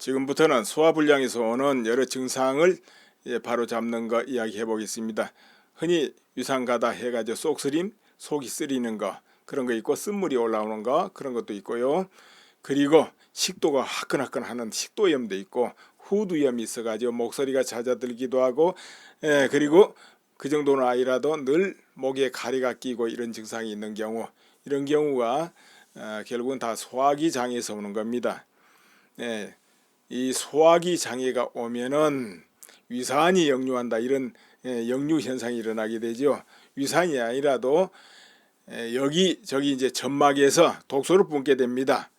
지금부터는 소화불량에서 오는 여러 증상을 바로 잡는 거 이야기해 보겠습니다. 흔히 위산가다 해가지고 쏙쓰림, 속이 쓰리는 거 그런 거 있고 쓴물이 올라오는 거 그런 것도 있고요. 그리고 식도가 화끈화끈하는 식도염도 있고 후두염이 있어가지고 목소리가 잦아들기도 하고 그리고 그 정도는 아니라도 늘 목에 가래가 끼고 이런 증상이 있는 경우 이런 경우가 결국은 다 소화기 장애에서 오는 겁니다. 이 소화기 장애가 오면은 위산이 역류한다 이런 역류 현상이 일어나게 되죠. 위산이 아니라도 여기저기 이제 점막에서 독소를 뿜게 됩니다.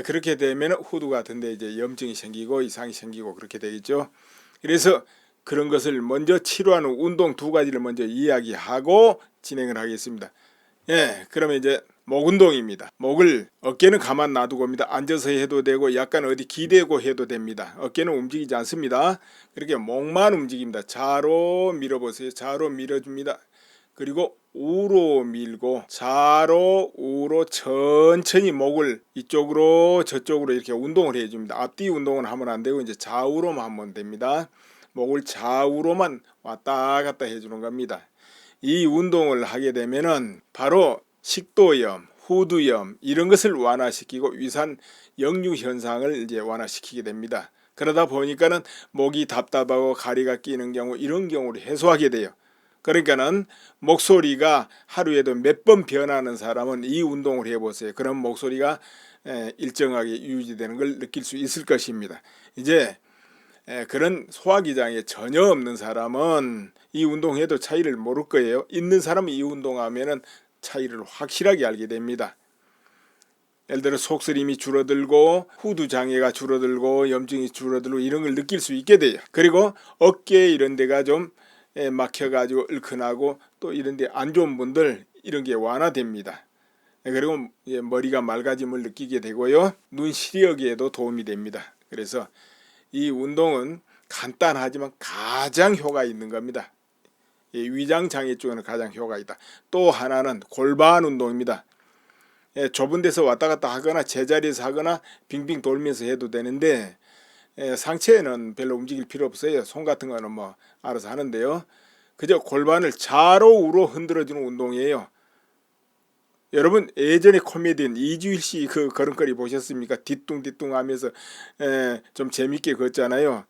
그렇게 되면 후두 같은데 이제 염증이 생기고 이상이 생기고 그렇게 되겠죠. 그래서 그런 것을 먼저 치료하는 운동 두 가지를 먼저 이야기하고 진행을 하겠습니다. 그러면 이제 목 운동입니다. 목을 어깨는 가만 놔두고입니다. 앉아서 해도 되고 약간 어디 기대고 해도 됩니다. 어깨는 움직이지 않습니다. 그렇게 목만 움직입니다. 좌로 밀어보세요. 좌로 밀어줍니다. 그리고 우로 밀고 좌로 우로 천천히 목을 이쪽으로 저쪽으로 이렇게 운동을 해줍니다. 앞뒤 운동은 하면 안 되고 이제 좌우로만 하면 됩니다. 목을 좌우로만 왔다 갔다 해주는 겁니다. 이 운동을 하게 되면은 바로 식도염, 후두염 이런 것을 완화시키고 위산 역류 현상을 이제 완화시키게 됩니다. 그러다 보니까는 목이 답답하고 가래가 끼는 경우 이런 경우를 해소하게 돼요. 그러니까는 목소리가 하루에도 몇 번 변하는 사람은 이 운동을 해보세요. 그럼 목소리가 일정하게 유지되는 걸 느낄 수 있을 것입니다. 이제 그런 소화기 장애 전혀 없는 사람은 이 운동해도 차이를 모를 거예요. 있는 사람은 이 운동하면은 차이를 확실하게 알게 됩니다. 예를 들어 속쓰림이 줄어들고 후두 장애가 줄어들고 염증이 줄어들고 이런 걸 느낄 수 있게 돼요. 그리고 어깨 이런 데가 좀 막혀가지고 얼큰하고 또 이런 데 안 좋은 분들 이런 게 완화됩니다. 그리고 머리가 맑아짐을 느끼게 되고요. 눈 시력에도 도움이 됩니다. 그래서 이 운동은 간단하지만 가장 효과 있는 겁니다. 위장 장애 쪽에는 가장 효과 있다. 또 하나는 골반 운동입니다. 좁은 데서 왔다 갔다 하거나 제자리에서 하거나 빙빙 돌면서 해도 되는데 상체는 별로 움직일 필요 없어요. 손 같은 거는 뭐 알아서 하는데요. 그저 골반을 좌로 우로 흔들어주는 운동이에요. 여러분 예전에 코미디언 이주일 씨 그 걸음걸이 보셨습니까? 뒤뚱뒤뚱 하면서 좀 재밌게 걷잖아요.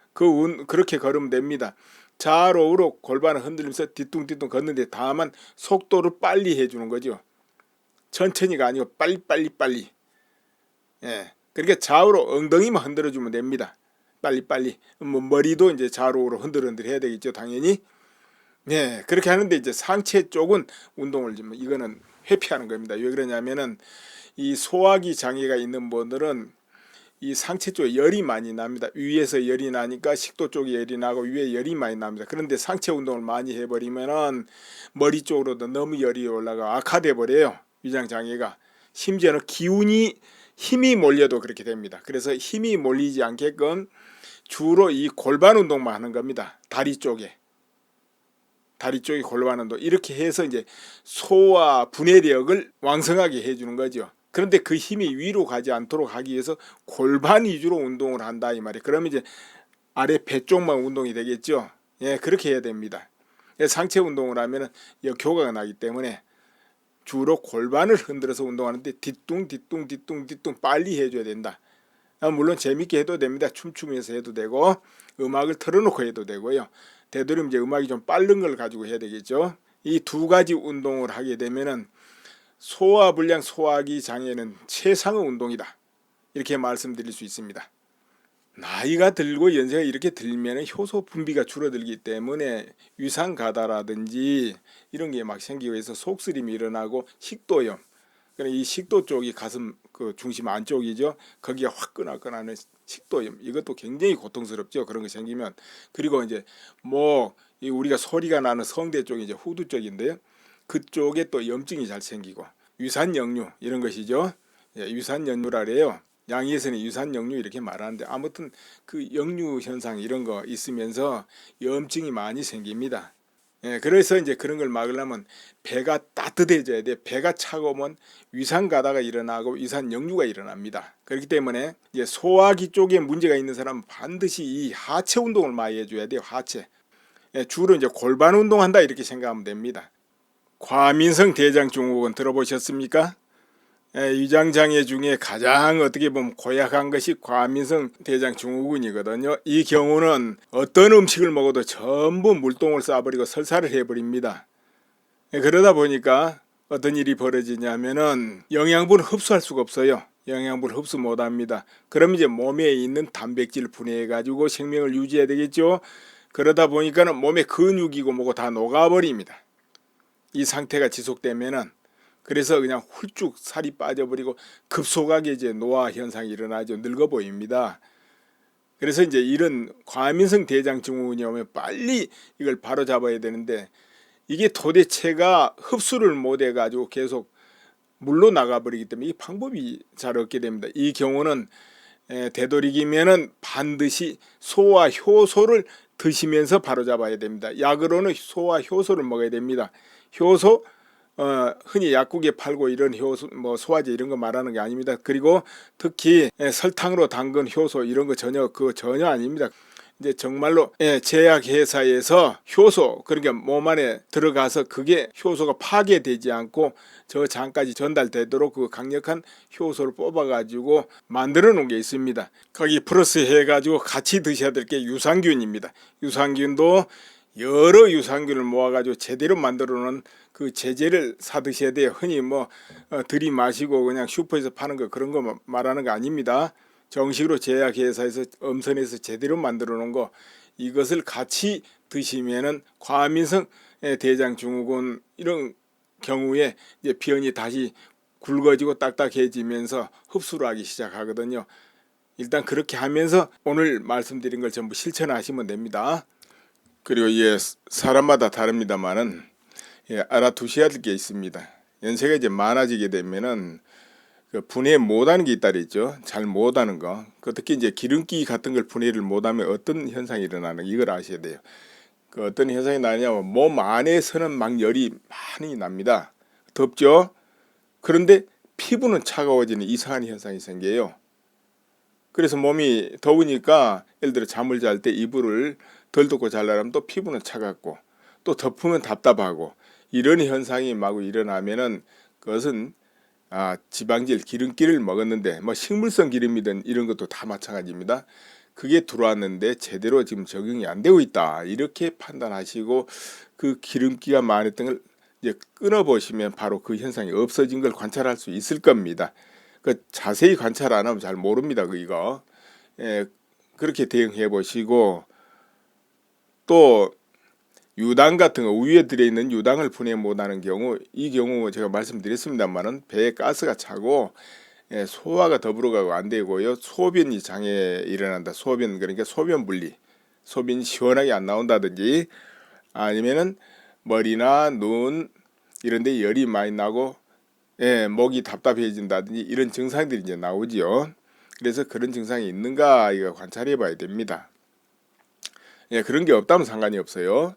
그렇게 걸으면 됩니다. 좌로 우로 골반을 흔들면서 뒤뚱뒤뚱 걷는데 다만 속도를 빨리 해주는 거죠. 천천히가 아니고 빨리. 그러니까 좌우로 엉덩이만 흔들어주면 됩니다. 빨리. 뭐 머리도 이제 좌로 우로 흔들흔들 해야 되겠죠, 당연히. 그렇게 하는데 이제 상체 쪽은 운동을 좀 이거는 회피하는 겁니다. 왜 그러냐면은 이 소화기 장애가 있는 분들은 이 상체 쪽에 열이 많이 납니다. 위에서 열이 나니까 식도 쪽에 열이 나고 위에 열이 많이 납니다. 그런데 상체 운동을 많이 해버리면은 머리 쪽으로도 너무 열이 올라가 악화돼 버려요. 위장 장애가. 심지어는 힘이 몰려도 그렇게 됩니다. 그래서 힘이 몰리지 않게끔 주로 이 골반 운동만 하는 겁니다. 다리 쪽에 골반 운동 이렇게 해서 이제 소화 분해력을 왕성하게 해주는 거죠. 그런데 그 힘이 위로 가지 않도록 하기 위해서 골반 위주로 운동을 한다 이 말이에요. 그러면 이제 아래 배 쪽만 운동이 되겠죠. 그렇게 해야 됩니다. 상체 운동을 하면은 역효과가 나기 때문에 주로 골반을 흔들어서 운동하는데 뒤뚱 빨리 해줘야 된다. 물론 재밌게 해도 됩니다. 춤추면서 해도 되고 음악을 틀어놓고 해도 되고요. 되도록 이제 음악이 좀 빠른 걸 가지고 해야 되겠죠. 이 두 가지 운동을 하게 되면은 소화불량 소화기 장애는 최상의 운동이다. 이렇게 말씀드릴 수 있습니다. 나이가 들고 연세가 이렇게 들면 효소 분비가 줄어들기 때문에 위산가다라든지 이런 게 막 생기고 해서 속쓰림이 일어나고 식도염. 이 식도 쪽이 가슴 그 중심 안쪽이죠. 거기가 화끈화끈하는 식도염. 이것도 굉장히 고통스럽죠. 그런 거 생기면. 그리고 이제 우리가 소리가 나는 성대 쪽이 이제 후두 쪽인데요. 그쪽에 또 염증이 잘 생기고 위산역류 이런 것이죠. 위산역류라 그래요. 양의에서는 유산역류 이렇게 말하는데 아무튼 그 역류 현상 이런 거 있으면서 염증이 많이 생깁니다. 그래서 이제 그런 걸 막으려면 배가 따뜻해져야 돼. 배가 차가우면 위산 가다가 일어나고 위산 역류가 일어납니다. 그렇기 때문에 이제 소화기 쪽에 문제가 있는 사람은 반드시 이 하체 운동을 많이 해줘야 돼요. 하체. 주로 이제 골반 운동한다 이렇게 생각하면 됩니다. 과민성 대장 증후군 들어보셨습니까? 위장장애 중에 가장 어떻게 보면 고약한 것이 과민성 대장 증후군이거든요. 이 경우는 어떤 음식을 먹어도 전부 물똥을 싸버리고 설사를 해버립니다. 그러다 보니까 어떤 일이 벌어지냐면은 영양분을 흡수할 수가 없어요. 영양분을 흡수 못합니다. 그럼 이제 몸에 있는 단백질 분해해 가지고 생명을 유지해야 되겠죠. 그러다 보니까는 몸에 근육이고 뭐고 다 녹아버립니다. 이 상태가 지속되면은 그래서 그냥 훌쭉 살이 빠져버리고 급속하게 이제 노화 현상이 일어나죠. 늙어 보입니다. 그래서 이제 이런 과민성 대장 증후군이 오면 빨리 이걸 바로 잡아야 되는데 이게 도대체가 흡수를 못해 가지고 계속 물로 나가버리기 때문에 이 방법이 잘 없게 됩니다. 이 경우는 되도록이면은 반드시 소와 효소를 드시면서 바로 잡아야 됩니다. 약으로는 소와 효소를 먹어야 됩니다. 효소 흔히 약국에 팔고 이런 효소 뭐 소화제 이런 거 말하는 게 아닙니다. 그리고 특히 설탕으로 담근 효소 이런 거 전혀 아닙니다. 이제 정말로 제약 회사에서 효소 그러니까 몸 안에 들어가서 그게 효소가 파괴되지 않고 저 장까지 전달되도록 그 강력한 효소를 뽑아 가지고 만들어 놓은 게 있습니다. 거기 플러스 해 가지고 같이 드셔야 될 게 유산균입니다. 유산균도 여러 유산균을 모아가지고 제대로 만들어 놓은 그 제재를 사 드셔야 돼요. 흔히 뭐 들이마시고 그냥 슈퍼에서 파는 거 그런 거 말하는 거 아닙니다. 정식으로 제약회사에서 엄선해서 제대로 만들어 놓은 거 이것을 같이 드시면은 과민성 대장 증후군 이런 경우에 이제 변이 다시 굵어지고 딱딱해지면서 흡수를 하기 시작하거든요. 일단 그렇게 하면서 오늘 말씀드린 걸 전부 실천하시면 됩니다. 그리고 이게 사람마다 다릅니다만은 알아두셔야 될 게 있습니다. 연세가 이제 많아지게 되면은 그 분해 못하는 게 있다 그랬죠. 잘 못하는 거. 특히 이제 기름기 같은 걸 분해를 못하면 어떤 현상이 일어나는 이걸 아셔야 돼요. 그 어떤 현상이 나냐면 몸 안에서는 막 열이 많이 납니다. 덥죠. 그런데 피부는 차가워지는 이상한 현상이 생겨요. 그래서 몸이 더우니까 예를 들어 잠을 잘 때 이불을 덜 덮고 자려면 또 피부는 차갑고 또 덮으면 답답하고 이런 현상이 마구 일어나면은 그것은 지방질 기름기를 먹었는데 뭐 식물성 기름이든 이런 것도 다 마찬가지입니다. 그게 들어왔는데 제대로 지금 적용이 안 되고 있다 이렇게 판단하시고 그 기름기가 많았던 걸 이제 끊어 보시면 바로 그 현상이 없어진 걸 관찰할 수 있을 겁니다. 그 자세히 관찰 안 하면 잘 모릅니다. 이거 그렇게 대응해 보시고 또 유당 같은 거 우유에 들어있는 유당을 분해 못하는 경우 이 경우 제가 말씀드렸습니다만은 배에 가스가 차고 소화가 더불어가고 안 되고요. 소변이 장애 일어난다. 소변 그러니까 소변 분리 소변이 시원하게 안 나온다든지 아니면은 머리나 눈 이런 데 열이 많이 나고 목이 답답해진다든지 이런 증상들이 이제 나오지요. 그래서 그런 증상이 있는가 이거 관찰해 봐야 됩니다. 그런 게 없다면 상관이 없어요.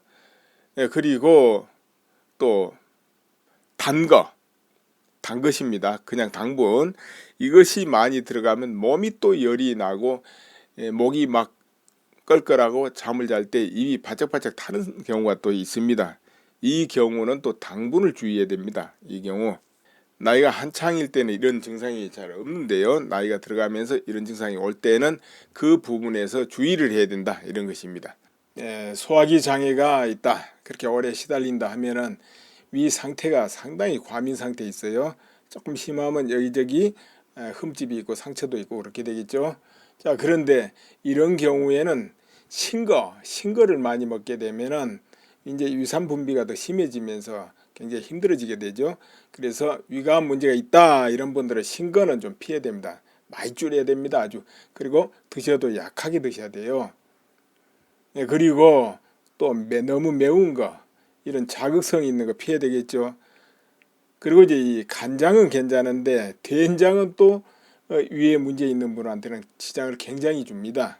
그리고 또 단 것입니다. 그냥 당분 이것이 많이 들어가면 몸이 또 열이 나고 목이 막 껄껄하고 잠을 잘 때 입이 바짝바짝 타는 경우가 또 있습니다. 이 경우는 또 당분을 주의해야 됩니다. 이 경우 나이가 한창일 때는 이런 증상이 잘 없는데요. 나이가 들어가면서 이런 증상이 올 때는 그 부분에서 주의를 해야 된다 이런 것입니다. 소화기 장애가 있다 그렇게 오래 시달린다 하면은 위 상태가 상당히 과민 상태에 있어요. 조금 심하면 여기저기 흠집이 있고 상처도 있고 그렇게 되겠죠. 자 그런데 이런 경우에는 신거를 많이 먹게 되면은 이제 유산 분비가 더 심해지면서 굉장히 힘들어지게 되죠. 그래서 위가 문제가 있다 이런 분들은 신거는 좀 피해야 됩니다. 많이 줄여야 됩니다. 아주. 그리고 드셔도 약하게 드셔야 돼요. 그리고 또 너무 매운 거 이런 자극성 있는 거 피해야 되겠죠. 그리고 이제 이 간장은 괜찮은데 된장은 또 위에 문제 있는 분한테는 지장을 굉장히 줍니다.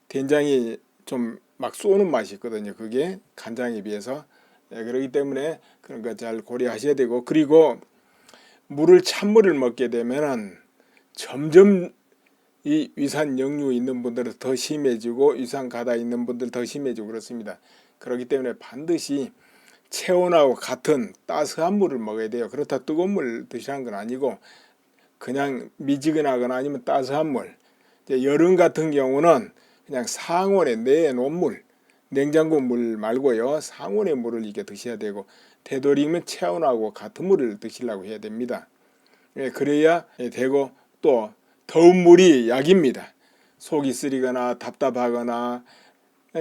된장이 좀 막 쏘는 맛이 있거든요. 그게 간장에 비해서 그렇기 때문에 그런 거 잘 고려하셔야 되고, 그리고 찬물을 먹게 되면은 점점 이 위산 역류 있는 분들은 더 심해지고 위산 가다 있는 분들 더 심해지고 그렇습니다. 그렇기 때문에 반드시 체온하고 같은 따스한 물을 먹어야 돼요. 그렇다 뜨거운 물 드시라는 건 아니고 그냥 미지근하거나 아니면 따스한 물. 여름 같은 경우는 그냥 상온에 내놓은 물, 냉장고 물 말고요, 상온의 물을 이렇게 드셔야 되고, 되도록이면 체온하고 같은 물을 드시려고 해야 됩니다. 그래야 되고, 또 더운 물이 약입니다. 속이 쓰리거나 답답하거나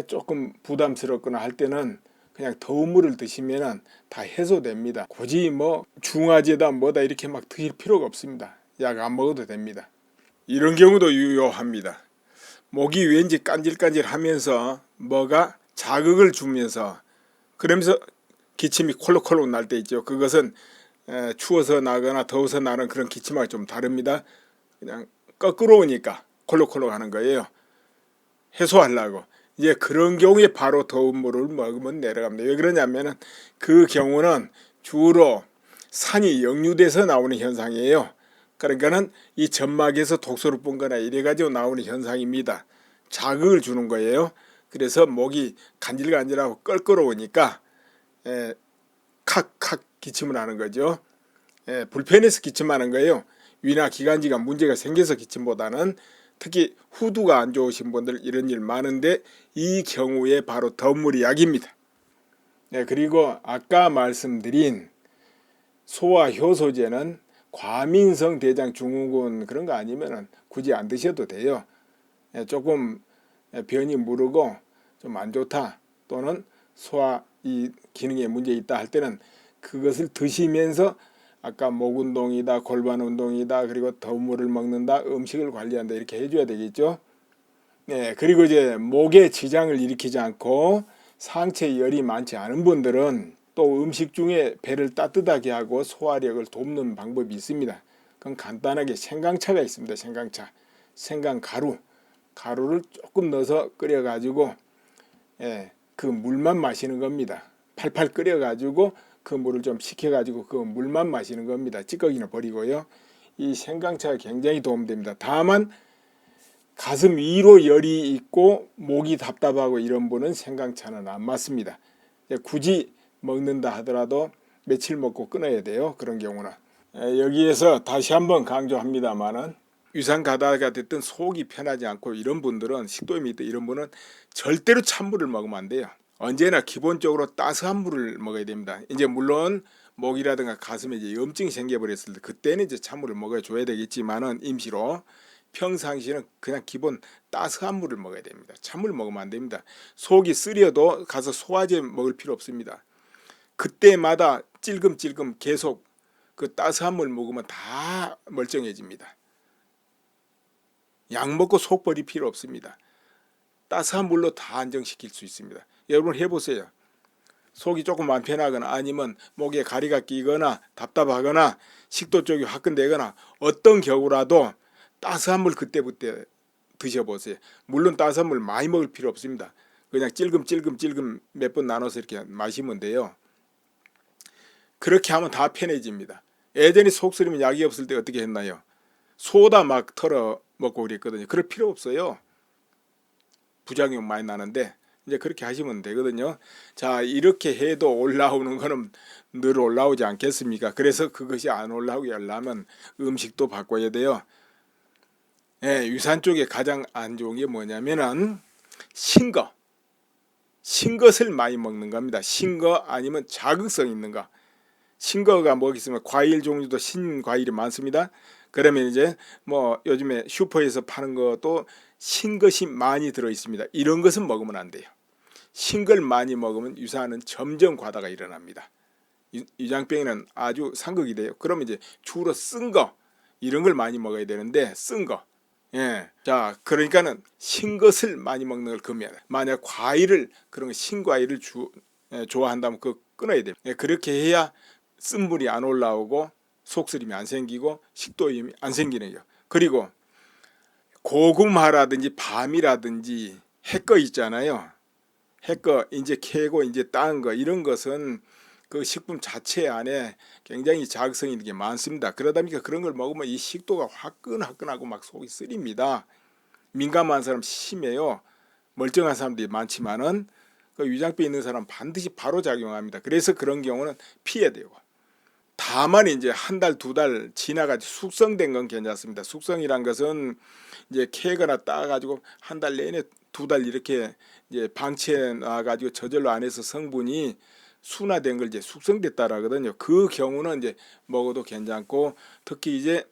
조금 부담스럽거나 할 때는 그냥 더운 물을 드시면 다 해소됩니다. 굳이 뭐 중화제다 뭐다 이렇게 막 드실 필요가 없습니다. 약 안 먹어도 됩니다. 이런 경우도 유효합니다. 목이 왠지 간질간질하면서 뭐가 자극을 주면서 그러면서 기침이 콜록콜록 날 때 있죠. 그것은 추워서 나거나 더워서 나는 그런 기침하고 좀 다릅니다. 그냥 거꾸로 오니까 콜록콜록 하는 거예요. 해소하려고. 이제 그런 경우에 바로 더운 물을 먹으면 내려갑니다. 왜 그러냐면은 그 경우는 주로 산이 역류돼서 나오는 현상이에요. 그러니까는 이 점막에서 독소를 뿜거나 이래가지고 나오는 현상입니다. 자극을 주는 거예요. 그래서 목이 간질간질하고 껄끄러우니까 칵칵 기침을 하는 거죠. 불편해서 기침하는 거예요. 위나 기관지가 문제가 생겨서 기침보다는. 특히 후두가 안 좋으신 분들 이런 일 많은데 이 경우에 바로 더운 물이 약입니다. 그리고 아까 말씀드린 소화 효소제는 과민성 대장 증후군 그런 거 아니면 굳이 안 드셔도 돼요. 조금 변이 무르고 좀 안 좋다 또는 소화 이 기능에 문제 있다 할 때는 그것을 드시면서 아까 목 운동이다, 골반 운동이다, 그리고 더운 물을 먹는다, 음식을 관리한다 이렇게 해줘야 되겠죠. 그리고 이제 목에 지장을 일으키지 않고 상체에 열이 많지 않은 분들은 또 음식 중에 배를 따뜻하게 하고 소화력을 돕는 방법이 있습니다. 그건 간단하게 생강차가 있습니다. 생강차, 가루를 조금 넣어서 끓여가지고 그 물만 마시는 겁니다. 팔팔 끓여가지고 그 물을 좀 식혀가지고 그 물만 마시는 겁니다. 찌꺼기는 버리고요. 이 생강차가 굉장히 도움됩니다. 다만 가슴 위로 열이 있고 목이 답답하고 이런 분은 생강차는 안 맞습니다. 굳이 먹는다 하더라도 며칠 먹고 끊어야 돼요. 그런 경우는. 여기에서 다시 한번 강조합니다만은 위산 가다가 됐든 속이 편하지 않고 이런 분들은 식도염이 있다 이런 분은 절대로 찬물을 먹으면 안 돼요. 언제나 기본적으로 따스한 물을 먹어야 됩니다. 이제 물론 목이라든가 가슴에 이제 염증이 생겨버렸을 때 그때는 이제 찬물을 먹어줘야 되겠지만은 임시로 평상시는 그냥 기본 따스한 물을 먹어야 됩니다. 찬물 먹으면 안 됩니다. 속이 쓰려도 가서 소화제 먹을 필요 없습니다. 그때마다 찔끔찔끔 계속 그 따스한 물 먹으면 다 멀쩡해집니다. 약 먹고 속 버릴 필요 없습니다. 따스한 물로 다 안정시킬 수 있습니다. 여러분 해보세요. 속이 조금 안 편하거나 아니면 목에 가리가 끼거나 답답하거나 식도 쪽이 화끈되거나 어떤 경우라도 따스한 물 그때부터 드셔보세요. 물론 따스한 물 많이 먹을 필요 없습니다. 그냥 찔끔 몇 번 나눠서 이렇게 마시면 돼요. 그렇게 하면 다 편해집니다. 예전에 속 쓰리면 약이 없을 때 어떻게 했나요? 소다 막 털어 먹고 그랬거든요. 그럴 필요 없어요. 부작용 많이 나는데 이제 그렇게 하시면 되거든요. 자, 이렇게 해도 올라오는 거는 늘 올라오지 않겠습니까? 그래서 그것이 안 올라오게 하려면 음식도 바꿔야 돼요. 위산 쪽에 가장 안 좋은 게 뭐냐면은 신 것을 많이 먹는 겁니다. 신 거 아니면 자극성 있는 거. 신 거가 뭐 있으면 과일 종류도 신 과일이 많습니다. 그러면 이제 뭐 요즘에 슈퍼에서 파는 것도 신 것이 많이 들어 있습니다. 이런 것은 먹으면 안 돼요. 신 걸 많이 먹으면 유산은 점점 과다가 일어납니다. 위장병에는 아주 상극이 돼요. 그러면 이제 주로 쓴 거 이런 걸 많이 먹어야 되는데 쓴 거. 자, 그러니까는 신 것을 많이 먹는 걸 금해야 돼. 만약 과일을 그런 신과일을 좋아한다면 그거 끊어야 돼요. 그렇게 해야 쓴물이 안 올라오고 속쓰림이 안 생기고 식도염이 안 생기는 거예요. 그리고 고구마라든지 밤이라든지 햇거 있잖아요. 했거 이제 캐고 이제 딴 거 이런 것은 그 식품 자체 안에 굉장히 자극성이 이렇게 많습니다. 그러다 보니까 그런 걸 먹으면 이 식도가 화끈화끈하고 막 속이 쓰립니다. 민감한 사람 심해요. 멀쩡한 사람들이 많지만은 그 위장병 있는 사람 반드시 바로 작용합니다. 그래서 그런 경우는 피해야 돼요. 다만 이제 한 달, 두 달 지나가지고 숙성된 건 괜찮습니다. 숙성이란 것은 이제 캐거나 따가지고 한 달 내내 두 달 이렇게 이제 방치해 놔가지고 저절로 안에서 성분이 순화된 걸 이제 숙성됐다라거든요. 그 경우는 이제 먹어도 괜찮고, 특히 이제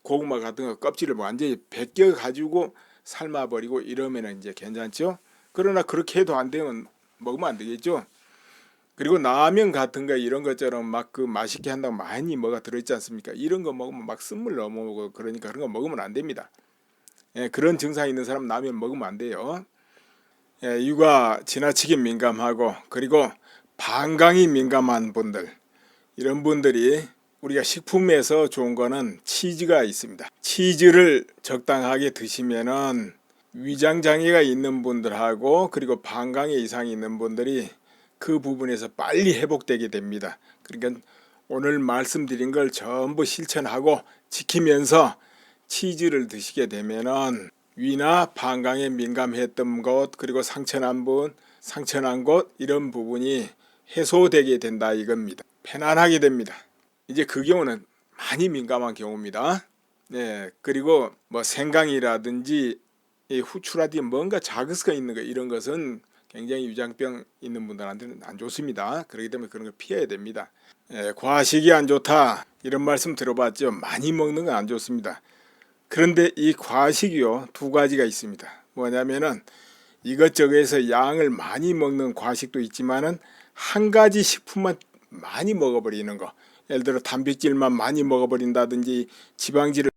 고구마 같은 거 껍질을 완전히 벗겨 가지고 삶아버리고 이러면은 이제 괜찮죠. 그러나 그렇게 해도 안 되면 먹으면 안 되겠죠. 그리고 라면 같은 거 이런 것처럼 막 그 맛있게 한다고 많이 뭐가 들어있지 않습니까? 이런 거 먹으면 막 쓴물 넘어오고 그러니까 그런 거 먹으면 안 됩니다. 예, 그런 증상이 있는 사람 라면 먹으면 안 돼요. 예, 육아 지나치게 민감하고 그리고 방광이 민감한 분들, 이런 분들이 우리가 식품에서 좋은 거는 치즈가 있습니다. 치즈를 적당하게 드시면은 위장 장애가 있는 분들하고 그리고 방광에 이상이 있는 분들이 그 부분에서 빨리 회복되게 됩니다. 그러니까 오늘 말씀드린 걸 전부 실천하고 지키면서 치즈를 드시게 되면은 위나 방광에 민감했던 곳 그리고 상처난 곳 이런 부분이 해소되게 된다 이겁니다. 편안하게 됩니다. 이제 그 경우는 많이 민감한 경우입니다. 네, 그리고 뭐 생강이라든지 이 후추라든지 뭔가 자극성 있는 거 이런 것은 굉장히 위장병 있는 분들한테는 안 좋습니다. 그렇기 때문에 그런 거 피해야 됩니다. 예, 과식이 안 좋다 이런 말씀 들어봤죠. 많이 먹는 건 안 좋습니다. 그런데 이 과식이요 두 가지가 있습니다. 뭐냐면은 이것저것에서 양을 많이 먹는 과식도 있지만은 한 가지 식품만 많이 먹어버리는 거. 예를 들어 단백질만 많이 먹어버린다든지 지방질을